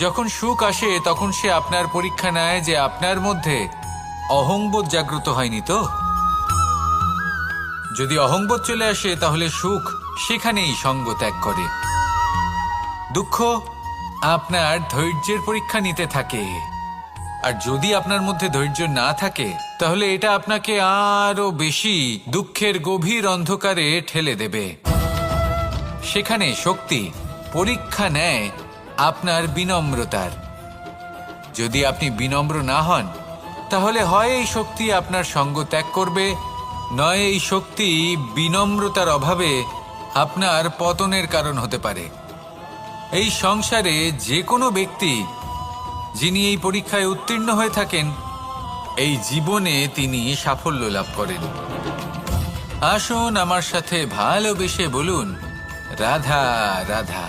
যখন সুখ আসে তখন সে আপনার পরীক্ষা নেয় যে আপনার মধ্যে অহংবোধ জাগ্রত হয়নি তো। যদি অহংবোধ চলে আসে তাহলে সুখ সেখানেই সঙ্গ ত্যাগ করে। দুঃখ আপনার ধৈর্যের পরীক্ষা নিতে থাকে, আর যদি আপনার মধ্যে ধৈর্য না থাকে তাহলে এটা আপনাকে আরো বেশি দুঃখের গভীর অন্ধকারে ঠেলে দেবে। সেখানে শক্তি পরীক্ষা নেয় আপনার বিনম্রতার। যদি আপনি বিনম্র না হন তাহলে হয় এই শক্তি আপনার সঙ্গ ত্যাগ করবে, নয় এই শক্তি বিনম্রতার অভাবে আপনার পতনের কারণ হতে পারে। এই সংসারে যে কোনো ব্যক্তি যিনি এই পরীক্ষায় উত্তীর্ণ হয়ে থাকেন, এই জীবনে তিনি সাফল্য লাভ করেন। আসুন আমার সাথে ভালোবেসে বলুন, রাধা রাধা।